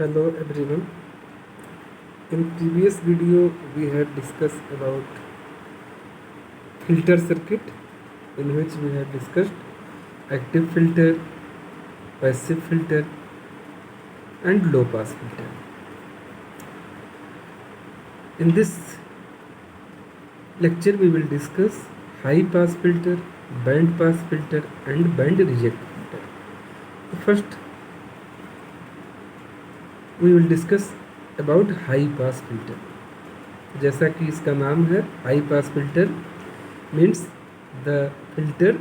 Hello everyone. In previous video we had discussed about filter circuit, in which we had discussed active filter, passive filter and low pass filter. In this lecture we will discuss high pass filter, band pass filter and band reject filter. First we will discuss about high pass filter. जैसा कि इसका नाम है, high pass filter means the filter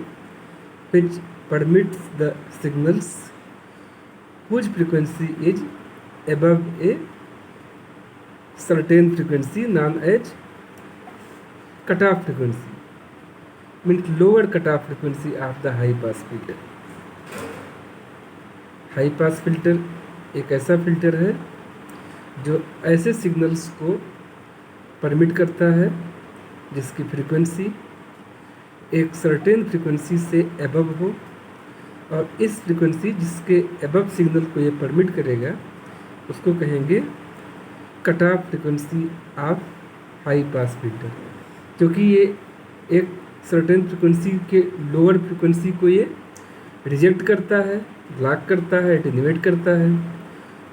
which permits the signals whose frequency is above a certain frequency known as cutoff frequency, means lower cutoff frequency of the high pass filter. High pass filter एक ऐसा filter है जो ऐसे signals को permit करता है जिसकी frequency एक सर्टेन फ्रीक्वेंसी से एबव हो, और इस फ्रीक्वेंसी जिसके एबव सिग्नल को ये परमिट करेगा उसको कहेंगे cut off frequency of high pass filter. क्योंकि ये एक सर्टेन फ्रीक्वेंसी के लोअर फ्रीक्वेंसी को ये रिजेक्ट करता है, ब्लॉक करता है, एटेन्यूएट करता है.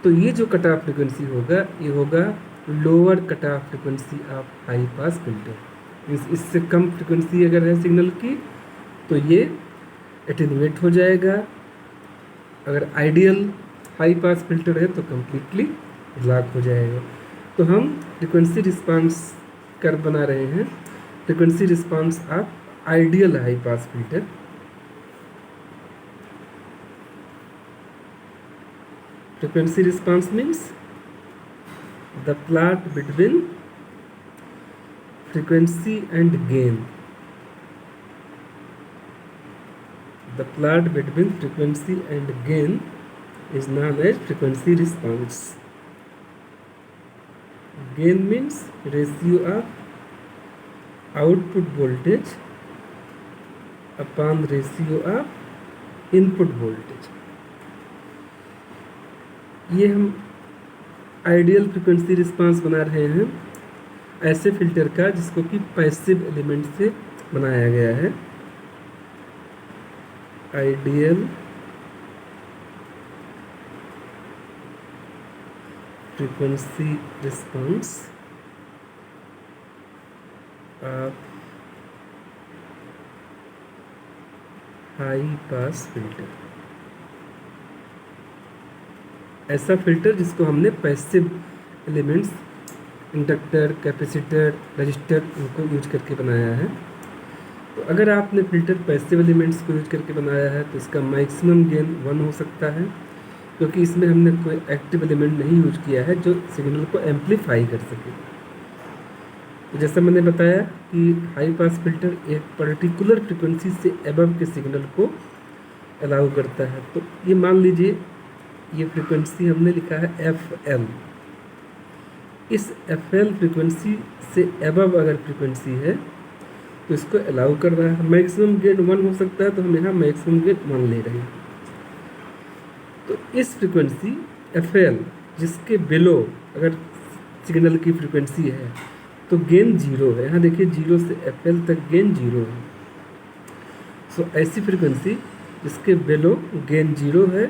तो ये जो कट ऑफ फ्रीक्वेंसी होगा ये होगा lower cut of frequency of high pass filter. इससे कम फ्रीक्वेंसी अगर है सिग्नल की तो ये एटेन्यूएट हो जाएगा. अगर आइडियल हाई पास फिल्टर है तो कम्प्लीटली ब्लॉक हो जाएगा. तो हम फ्रीक्वेंसी रिस्पांस कर्व बना रहे हैं, frequency response of ideal high pass filter. Frequency response means the plot between frequency and gain. The plot between frequency and gain is known as frequency response. Gain means ratio of output voltage upon ratio of input voltage. ये हम ideal frequency response बना रहे हैं ऐसे filter का जिसको कि passive element से बनाया गया है. Ideal frequency response of high pass filter. ऐसा फिल्टर जिसको हमने passive elements inductor, capacitor, register उनको यूज करके बनाया है. तो अगर आपने फिल्टर पैसिव एलिमेंट्स को यूज करके बनाया है तो इसका मैक्सिमम गेन 1 हो सकता है, क्योंकि इसमें हमने कोई एक्टिव एलिमेंट नहीं यूज किया है जो सिग्नल को एम्पलीफाई कर सके. तो जैसा मैंने बताया कि हाई पास फिल्टर एक पर्टिकुलर फ्रिक्वेंसी से एबव के सिग्नल को अलाउ करता है. तो ये मान लीजिए ये फ्रीक्वेंसी हमने लिखा है FL. इस FL फ्रीक्वेंसी से एबव अगर फ्रीक्वेंसी है तो इसको अलाउ कर रहा है. मैक्सिमम गेन 1 हो सकता है, तो हम यहाँ मैक्सिमम गेन 1 ले रहे हैं. तो इस फ्रीक्वेंसी FL जिसके बिलो अगर सिग्नल की फ्रीक्वेंसी है तो गेन 0 है. यहाँ देखिए 0 से FL तक गेन 0 है. सो ऐसी फ्रीक्वेंसी जिसके बिलो गेन 0 है,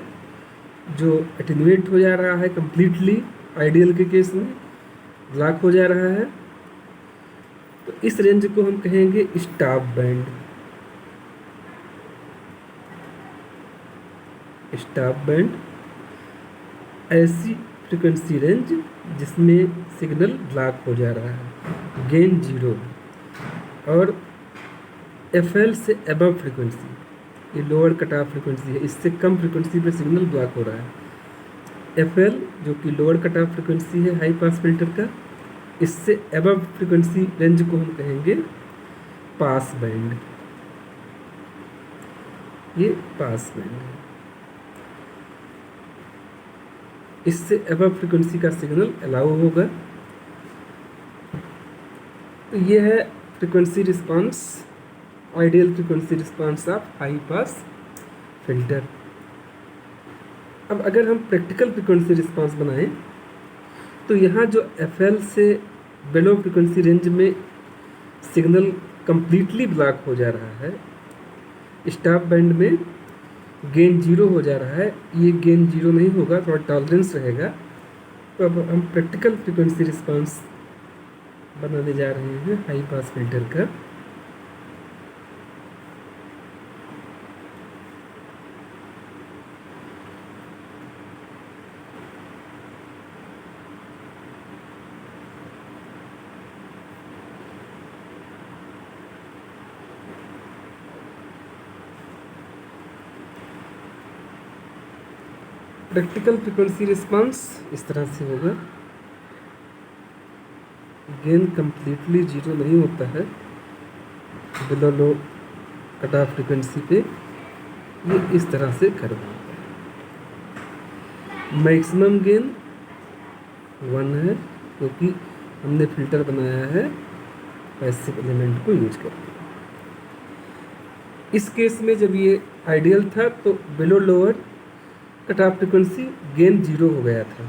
जो एटेन्यूएट हो जा रहा है कम्प्लीटली, आइडियल के केस में ब्लॉक हो जा रहा है, तो इस रेंज को हम कहेंगे स्टॉप बैंड. स्टॉप बैंड ऐसी फ्रीक्वेंसी रेंज जिसमें सिग्नल ब्लॉक हो जा रहा है, गेन 0 और FL से एबव फ्रीक्वेंसी, ये लोअर कट ऑफ फ्रीक्वेंसी है, इससे कम फ्रीक्वेंसी पे सिग्नल ब्लॉक हो रहा है. FL जो कि लोअर कट ऑफ फ्रीक्वेंसी है हाई पास फिल्टर का, इससे एबव फ्रीक्वेंसी रेंज को हम कहेंगे पास बैंड. ये पास बैंड है. इससे एबव फ्रीक्वेंसी का सिग्नल अलाउ होगा. तो ये है frequency response, ideal frequency response of high pass filter. अब अगर हम प्रैक्टिकल फ्रिक्वेंसी रिस्पांस बनाएं तो यहाँ जो FL से बिलो फ्रिक्वेंसी रेंज में सिग्नल कंप्लीटली ब्लॉक हो जा रहा है, स्टॉप बैंड में गेन 0 हो जा रहा है, ये गेन 0 नहीं होगा, थोड़ा टॉलरेंस रहेगा। तो अब हम प्रैक्टिकल फ्रिक्वेंसी रिस्पांस बनाने जा रहे हैं हाई पास फिल्टर का। प्रैक्टिकल फ्रिक्वेंसी रिस्पांस इस तरह से होगा, गेन कंप्लीटली 0 नहीं होता है बिलो लो कट ऑफ फ्रिक्वेंसी पे, ये इस तरह से कर्व होगा। मैक्सिमम गेन 1 है क्योंकि हमने फिल्टर बनाया है पैसिव एलिमेंट को यूज करके। इस केस में जब ये आइडियल था तो below lower cut off frequency gain 0 हो गया था।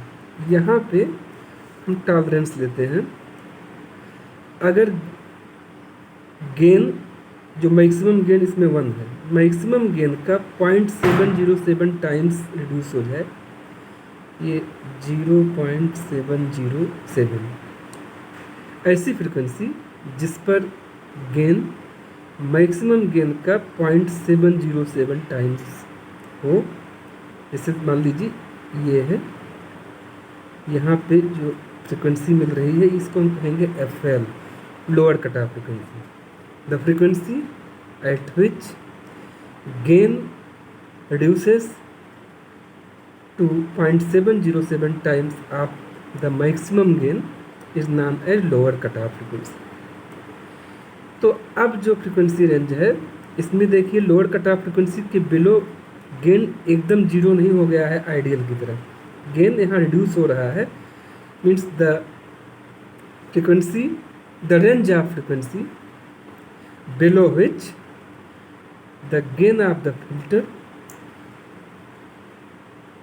यहाँ पे हम टॉलरेंस लेते हैं, अगर गेन जो मैक्सिमम गेन इसमें 1 है, मैक्सिमम गेन का 0.707 टाइम्स रिड्यूस हो जाए, ये 0.707, ऐसी फ्रिक्वेंसी जिस पर गेन मैक्सिमम गेन का 0.707 टाइम्स हो, जैसे मान लीजिए ये है, यहाँ पे जो फ्रिक्वेंसी मिल रही है इसको हम कहेंगे FL, lower cut off frequency, the frequency at which gain reduces to 0.707 times of the maximum gain is known as lower cutoff frequency। तो अब जो फ्रीक्वेंसी रेंज है इसमें देखिए लोअर कट ऑफ फ्रीक्वेंसी के बिलो गेन एकदम 0 नहीं हो गया है आइडियल की तरह, गेन यहाँ रिड्यूस हो रहा है, means the frequency the range of frequency below which the gain of the filter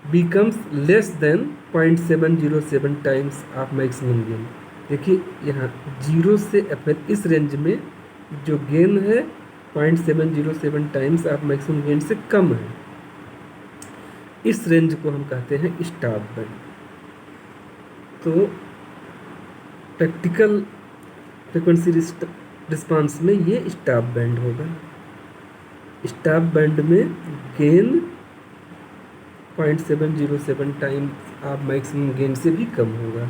becomes less than 0.707 times of maximum gain। देखिए यहाँ 0 से FL इस रेंज में जो गेन है 0.707 टाइम्स ऑफ मैक्सिमम गेन से कम है, इस रेंज को हम कहते हैं स्टॉप बैंड। तो प्रैक्टिकल फ्रिक्वेंसी रिस्पांस में ये स्टॉप बैंड होगा। स्टॉप बैंड में गेन 0.707 टाइम्स आप मैक्सिमम गेन से भी कम होगा।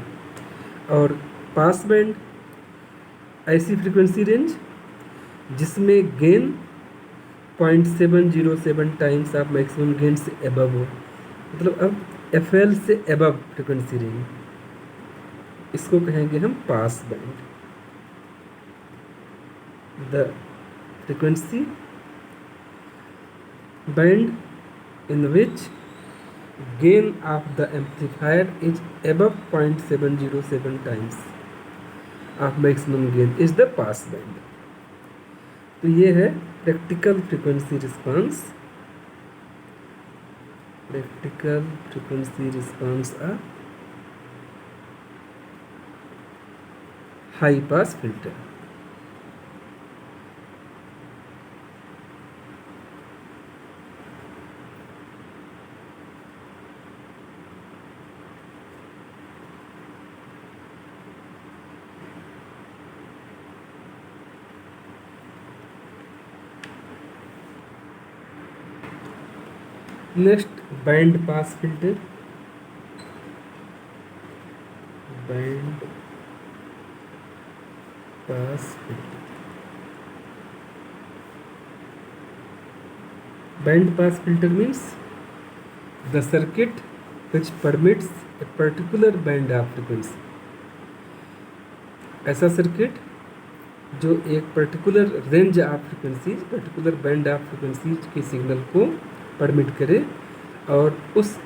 और पास बैंड ऐसी फ्रीक्वेंसी रेंज जिसमें गेन 0.707 टाइम्स आप मैक्सिमम गेन से एबव हो, मतलब अब FL से एबव फ्रीक्वेंसी रेंज, इसको कहेंगे हम pass band. The frequency band in which gain of the amplifier is above 0.707 times of maximum gain is the pass band। तो ये है practical frequency response, practical frequency response of high pass filter. Next band pass filter. Band pass filter, band pass filter means the circuit which permits a particular band of frequency. ऐसा circuit जो एक particular range of frequency, particular band of frequency के signal को permit करे और उस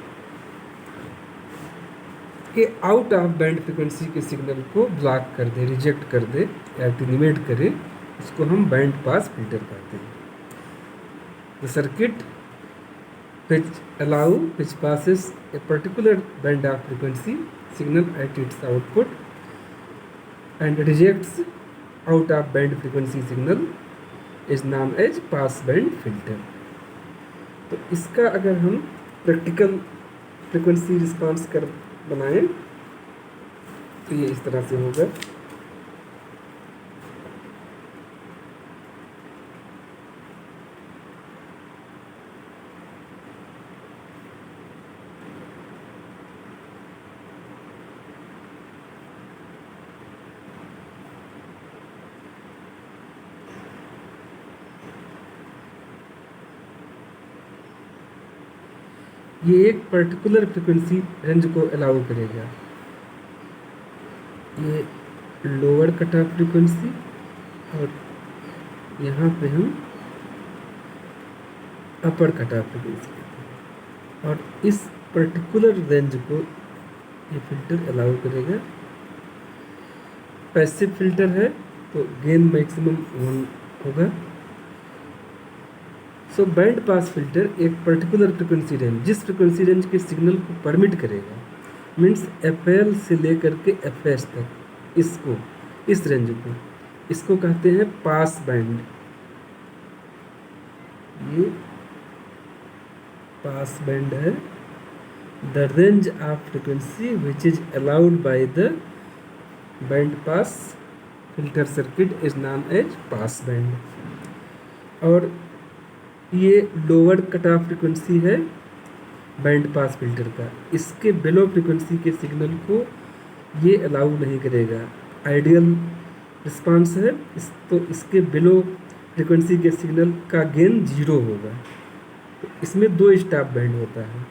के out of band frequency के सिग्नल को ब्लॉक कर दे, रिजेक्ट कर दे, एटेन्यूएट करे, उसको हम बैंड पास फिल्टर कहते हैं। The circuit which passes a particular band of frequency signal at its output and rejects out of band frequency signal is known as pass band filter. तो इसका अगर हम प्रैक्टिकल फ्रिक्वेंसी रिस्पांस कर बनाएं तो ये इस तरह से होगा। ये एक पर्टिकुलर फ्रिक्वेंसी रेंज को अलाउ करेगा। ये लोअर कट ऑफ फ्रिक्वेंसी और यहाँ पे हम अपर कट ऑफ फ्रिक्वेंसी कहते हैं, और इस पर्टिकुलर रेंज को ये फिल्टर अलाउ करेगा। पैसिव फिल्टर है तो गेन मैक्सिमम 1 होगा। सो बैंड पास फिल्टर एक पर्टिकुलर फ्रिक्वेंसी रेंज, जिस फ्रिक्वेंसी रेंज के सिग्नल को परमिट करेगा, मीन्स FL से लेकर के FH तक, इसको इस रेंज को इसको कहते हैं पास बैंड। ये पास बैंड है। The range of frequency which is allowed by the band pass filter circuit is known as pass band. और ये लोअर कट ऑफ फ्रिक्वेंसी है बैंड पास फिल्टर का। इसके बिलो फ्रिक्वेंसी के signal को ये अलाउ नहीं करेगा। आइडियल रिस्पांस है तो इसके बिलो फ्रिक्वेंसी के सिग्नल का गेन 0 होगा। तो इसमें 2 स्टॉप बैंड होता है,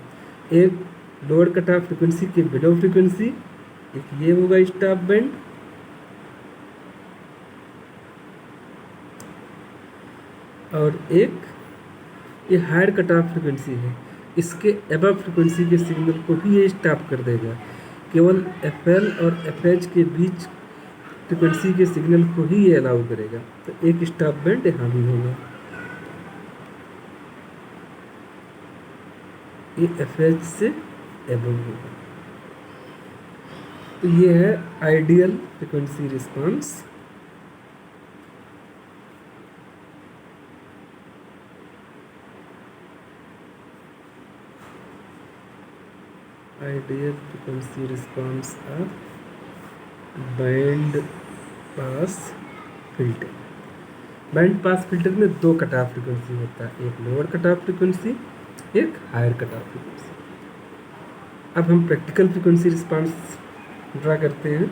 एक लोअर कट ऑफ फ्रिक्वेंसी के बिलो फ्रिक्वेंसी, एक ये होगा स्टॉप बैंड, और एक ये हायर कट ऑफ फ्रिक्वेंसी है। इसके अबव फ्रिक्वेंसी के सिग्नल को भी ये स्टॉप कर देगा। केवल FL और FH के बीच फ्रिक्वेंसी के सिग्नल को ही ये अलाउ करेगा। तो एक स्टॉप बैंड यहाँ भी होगा। ये FH से अबव होगा। तो ये है ideal frequency response. Ideal frequency response of band pass filter. Band pass filter में 2 कट ऑफ फ्रिक्वेंसी होता है, एक लोअर कट ऑफ फ्रिक्वेंसी, एक हायर कट ऑफ फ्रिक्वेंसी। अब हम प्रैक्टिकल फ्रिक्वेंसी रिस्पांस ड्रा करते हैं।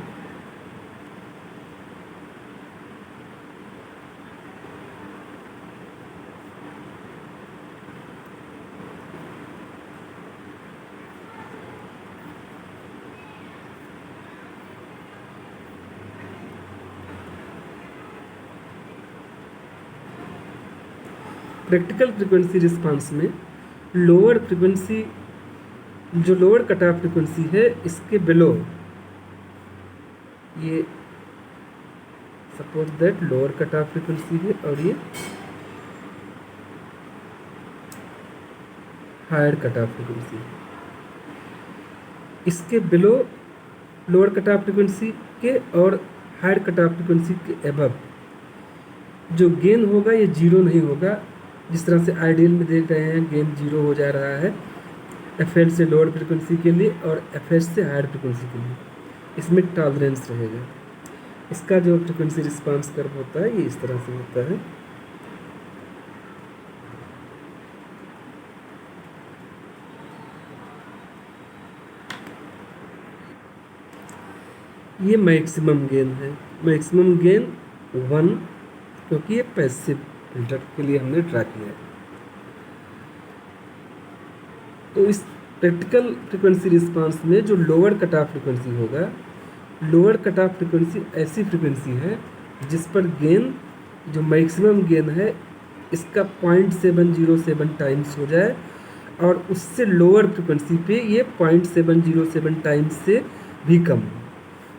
प्रैक्टिकल फ्रिक्वेंसी रिस्पांस में लोअर फ्रिक्वेंसी, जो लोअर कट ऑफ फ्रिक्वेंसी है, इसके बिलो, ये suppose that lower cut off frequency है और ये हायर कट ऑफ फ्रिक्वेंसी है। इसके below lower cut off frequency के और हायर कट ऑफ फ्रिक्वेंसी के अबव जो गेन होगा ये 0 नहीं होगा। जिस तरह से आइडियल में देख रहे हैं गेन 0 हो जा रहा है FL से लोअर फ्रिक्वेंसी के लिए और FH से हायर फ्रिक्वेंसी के लिए। इसमें टॉलरेंस रहेगा। इसका जो फ्रिक्वेंसी रिस्पांस कर्व होता है ये इस तरह से होता है। ये मैक्सिमम गेन है। मैक्सिमम गेन 1, क्योंकि ये पैसिव फिल्टर के लिए हमने ड्रा किया है। तो इस प्रैक्टिकल फ्रिक्वेंसी रिस्पांस में जो लोअर कट ऑफ फ्रिक्वेंसी होगा, लोअर कट ऑफ फ्रिक्वेंसी ऐसी फ्रिक्वेंसी है जिस पर गेन, जो मैक्सिमम गेन है, इसका 0.707 टाइम्स हो जाए और उससे लोअर फ्रिक्वेंसी पे ये 0.707 टाइम्स से भी कम हो।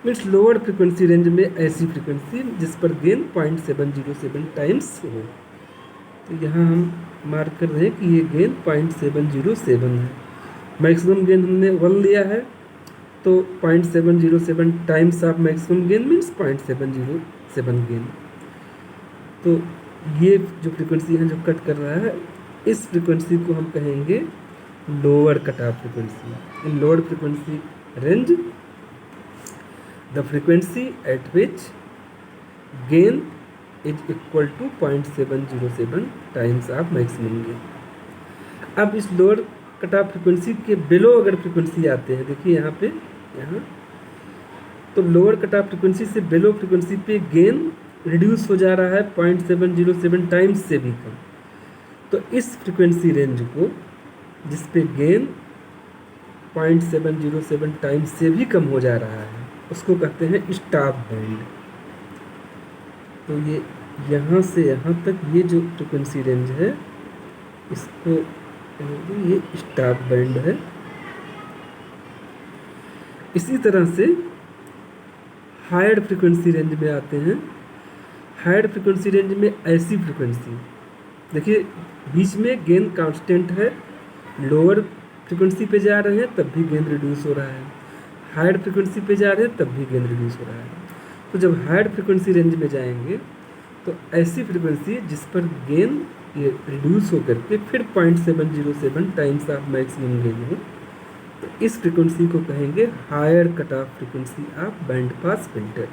मीन्स लोअर फ्रिक्वेंसी रेंज में ऐसी फ्रिक्वेंसी जिस पर गेन 0.707 टाइम्स हो। तो यहाँ हम मार्क कर रहे हैं कि ये गेन 0.707 है। मैक्सिमम गेन हमने 1 लिया है, तो 0.707 times of maximum gain means 0.707 gain. तो ये जो फ्रिक्वेंसी है जो कट कर रहा है, इस फ्रिक्वेंसी को हम कहेंगे lower cut off frequency. In lower frequency range the frequency at which gain is equal to 0.707 times of maximum gain. अब इस लोअर कट ऑफ फ्रिक्वेंसी के बिलो अगर फ्रिक्वेंसी आते हैं, देखिए यहाँ पे, यहाँ तो लोअर कट ऑफ फ्रिक्वेंसी से बिलो फ्रिक्वेंसी पे गेन रिड्यूस हो जा रहा है 0.707 टाइम्स से भी कम। तो इस फ्रिक्वेंसी रेंज को जिस पे गेन 0.707 टाइम्स से भी कम हो जा रहा है उसको कहते हैं स्टॉप बैंड। तो ये यहाँ से यहाँ तक ये जो फ्रिक्वेंसी रेंज है इसको ये स्टॉप बैंड है। इसी तरह से हायर फ्रिक्वेंसी रेंज में आते हैं। हायर फ्रिक्वेंसी रेंज में ऐसी फ्रिक्वेंसी, देखिए बीच में गेन कांस्टेंट है, लोअर फ्रिक्वेंसी पे जा रहे हैं तब भी गेन रिड्यूस हो रहा है, हायर फ्रिक्वेंसी पे जा रहे हैं तब भी गेन रिड्यूस हो रहा है। तो जब हायर फ्रिक्वेंसी रेंज में जाएंगे तो ऐसी फ्रिक्वेंसी जिस पर गेन ये रिड्यूस होकर के फिर 0.707 टाइम्स ऑफ मैक्सिमम गेन हो, तो इस फ्रिक्वेंसी को कहेंगे higher cut off frequency of band pass filter.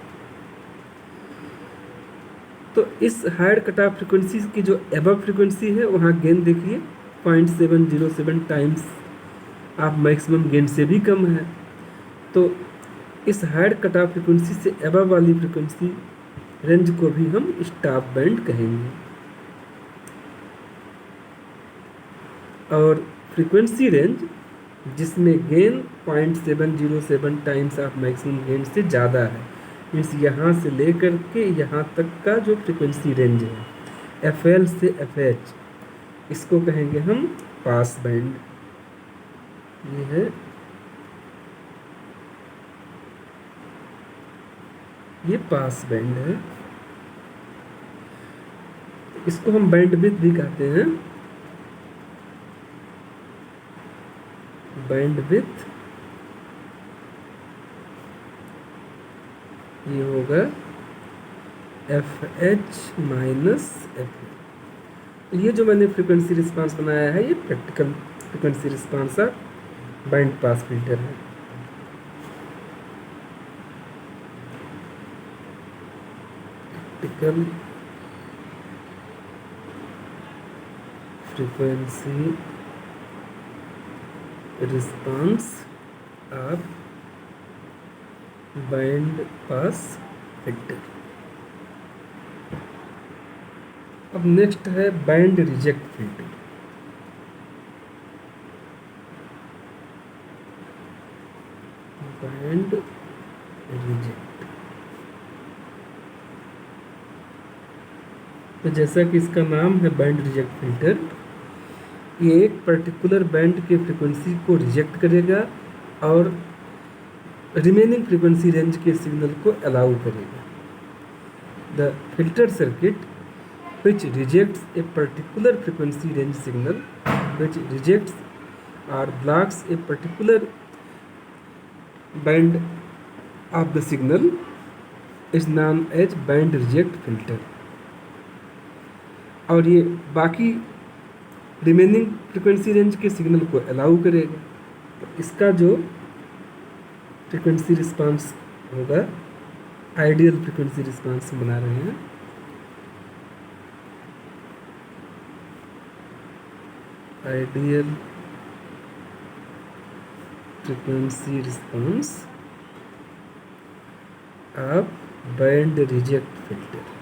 तो इस हायर कट ऑफ फ्रिक्वेंसी की जो एबव फ्रिक्वेंसी है वहाँ गेन देखिए 0.707 टाइम्स ऑफ मैक्सिमम गेन से भी कम है। तो इस हायर कट ऑफ फ्रिक्वेंसी से एबव वाली फ्रिक्वेंसी रेंज को भी हम स्टॉप बैंड कहेंगे। और फ्रीक्वेंसी रेंज जिसमें gain 0.707 times of maximum gain से ज़्यादा है, मीन्स यहाँ से लेकर के यहाँ तक का जो फ्रीक्वेंसी रेंज है FL से FH, इसको कहेंगे हम पास बैंड। ये है, ये पास बैंड है। इसको हम बैंड विड्थ भी कहते हैं। बैंड विड्थ ये होगा FH माइनस FL। ये जो मैंने फ्रीक्वेंसी रिस्पांस बनाया है ये practical frequency response of band pass filter है। Practical frequency response of band pass filter. अब नेक्स्ट है band reject filter. Band reject, तो जैसा कि इसका नाम है बैंड रिजेक्ट फिल्टर, ये एक पर्टिकुलर बैंड के फ्रीक्वेंसी को रिजेक्ट करेगा और रिमेनिंग फ्रीक्वेंसी रेंज के सिग्नल को अलाउ करेगा। The filter circuit which rejects a particular frequency range signal, which rejects or blocks a particular band of the signal is known as band reject filter। और ये बाकी remaining frequency range के signal को allow करेगा। तो इसका जो frequency response होगा, आइडियल फ्रिक्वेंसी रिस्पांस बना रहे हैं। Ideal frequency response of band reject filter.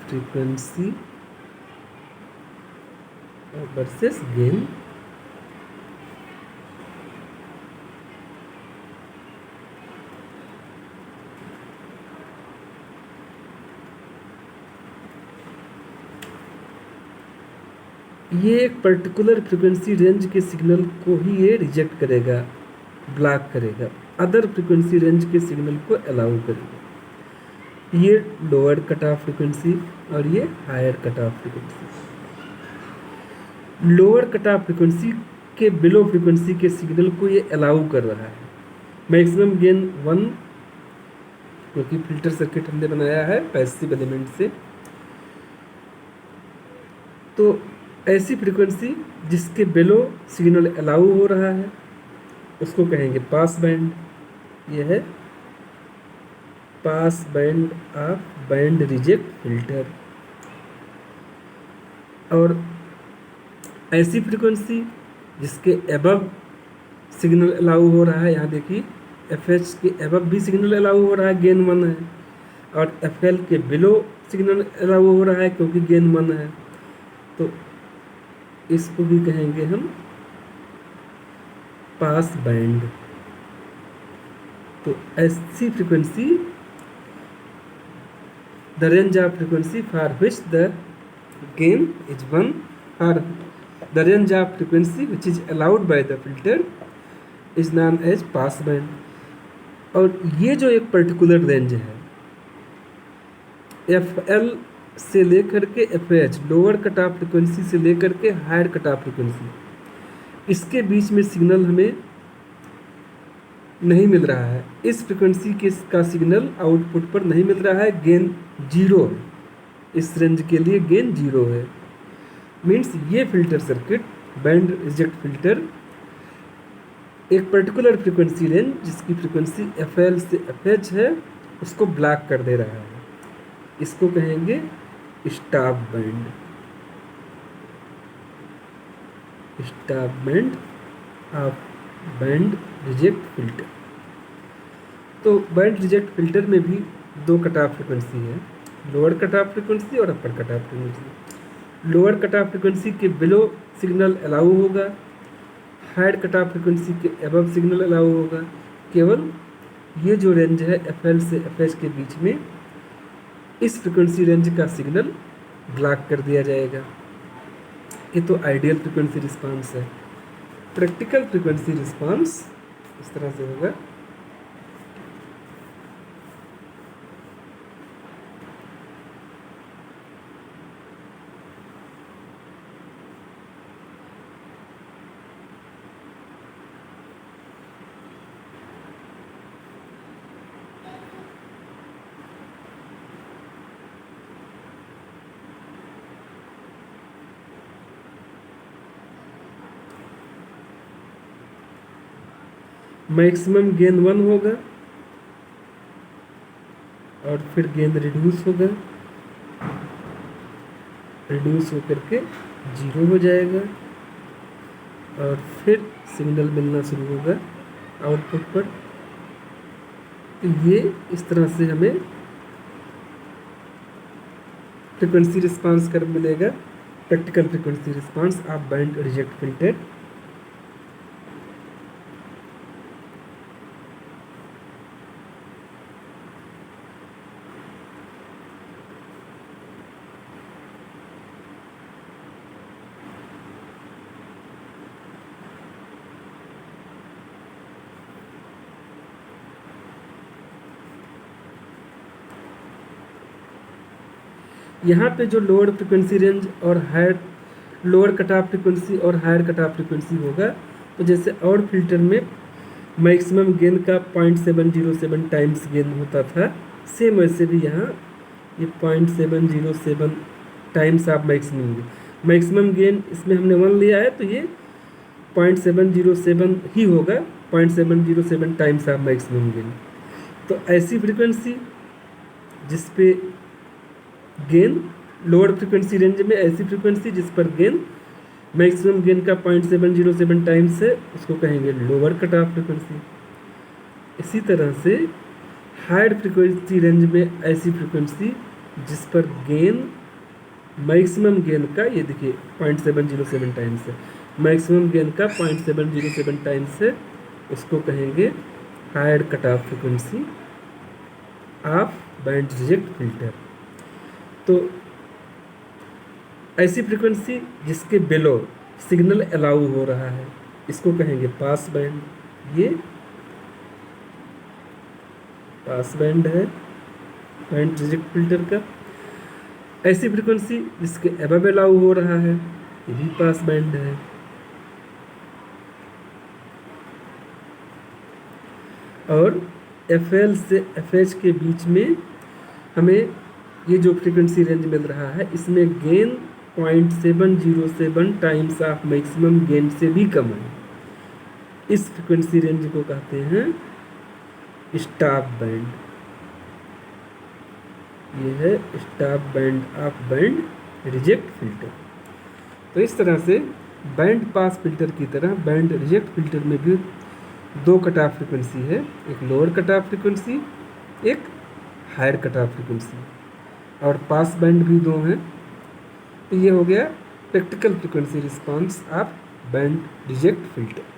Frequency versus gain, ये एक पर्टिकुलर फ्रीक्वेंसी रेंज के सिग्नल को ही ये रिजेक्ट करेगा, ब्लॉक करेगा। अदर फ्रिक्वेंसी रेंज के सिग्नल को अलाउ करेगा। ये लोअर कट ऑफ फ्रिक्वेंसी और ये higher cut off frequency. Lower cut off frequency के बिलो फ्रिक्वेंसी के सिग्नल को ये अलाउ कर रहा है। मैक्सिमम गेन 1, क्योंकि फिल्टर सर्किट हमने बनाया है पैसिव एलिमेंट से, तो ऐसी फ्रिक्वेंसी जिसके बिलो सिग्नल अलाउ हो रहा है उसको कहेंगे पास बैंड। ये है pass band of band reject filter. और ऐसी फ्रिक्वेंसी जिसके एबव सिग्नल अलाउ हो रहा है, यहाँ देखिए FH के एबव भी सिग्नल अलाउ हो रहा है, गेन 1 है, और FL के बिलो सिग्नल अलाउ हो रहा है क्योंकि गेन 1 है, तो इसको भी कहेंगे हम पास बैंड। तो ऐसी frequency the range of frequency for which the gain is 1 और the range of frequency which is allowed by the filter is known as pass band. और ये जो एक पर्टिकुलर रेंज है FL से लेकर के FH, lower cut off frequency से लेकर के हायर कट ऑफ फ्रिक्वेंसी, इसके बीच में सिग्नल हमें नहीं मिल रहा है। इस फ्रिक्वेंसी के का सिग्नल आउटपुट पर नहीं मिल रहा है, गेन 0 है। इस रेंज के लिए गेन 0 है। मीन्स ये filter circuit band reject filter एक पर्टिकुलर फ्रिक्वेंसी रेंज जिसकी फ्रिक्वेंसी FL से FH है उसको ब्लॉक कर दे रहा है। इसको कहेंगे stop band. Stop band of band reject filter. तो बैंड रिजेक्ट फिल्टर में भी 2 कट ऑफ फ्रिक्वेंसी है, लोअर कट ऑफ फ्रिक्वेंसी और upper cut off frequency. Lower cut off frequency के बिलो सिग्नल अलाउ होगा, हायर कट ऑफ फ्रिक्वेंसी के above signal allow होगा। केवल ये जो रेंज है FL से FH के बीच में, इस फ्रिक्वेंसी रेंज का सिग्नल ब्लॉक कर दिया जाएगा। ये तो आइडियल फ्रिक्वेंसी रिस्पांस है। प्रैक्टिकल फ्रिक्वेंसी रिस्पांस इस तरह से होगा। मैक्सिमम गेन 1 होगा और फिर गेन रिड्यूस होगा, रिड्यूस होकर के 0 हो जाएगा और फिर सिग्नल मिलना शुरू होगा आउटपुट पर। तो ये इस तरह से हमें फ्रिक्वेंसी रिस्पांस कर्व मिलेगा, practical frequency response of band reject filter. यहाँ पे जो लोअर फ्रिक्वेंसी रेंज और higher lower cut off frequency और हायर कट ऑफ फ्रिक्वेंसी होगा, तो जैसे और फिल्टर में मैक्सिमम गेन का 0.707 टाइम्स गेन होता था, सेम वैसे भी यहाँ ये 0.707 टाइम्स ऑफ मैक्सिमम गेन इसमें हमने 1 लिया है, तो ये 0.707 ही होगा, 0.707 टाइम्स ऑफ मैक्सिमम गेन। तो ऐसी फ्रिक्वेंसी जिस पे गेन लोअर फ्रिक्वेंसी रेंज में, ऐसी फ्रिक्वेंसी जिस पर गेन मैक्सिमम गेन का 0.707 टाइम्स है उसको कहेंगे लोअर कट ऑफ फ्रिक्वेंसी। इसी तरह से हायर फ्रिक्वेंसी रेंज में ऐसी फ्रिक्वेंसी जिस पर गेन मैक्सिमम गेन का, ये देखिए 0.707 टाइम्स है, मैक्सिमम गेन का 0.707 टाइम्स है, उसको कहेंगे higher cut off frequency of band reject filter. तो ऐसी फ्रिक्वेंसी जिसके बिलो सिग्नल अलाउ हो रहा है इसको कहेंगे पास बैंड। ये पास बैंड है बैंड रिजेक्ट फिल्टर का। ऐसी फ्रिक्वेंसी जिसके अबव अलाउ हो रहा है, ये भी पास बैंड है। और FL से FH के बीच में हमें ये जो फ्रीक्वेंसी रेंज मिल रहा है, इसमें gain 0.707 times of maximum gain से भी कम है। इस फ्रीक्वेंसी रेंज को कहते हैं स्टॉप बैंड। ये है stop band of band reject filter. तो इस तरह से बैंड पास फिल्टर की तरह बैंड रिजेक्ट फिल्टर में भी दो कट ऑफ फ्रिक्वेंसी है, एक लोअर कट ऑफ फ्रिक्वेंसी, एक हायर कट ऑफ फ्रिक्वेंसी, और पास बैंड भी दो हैं। तो ये हो गया practical frequency response of band reject filter.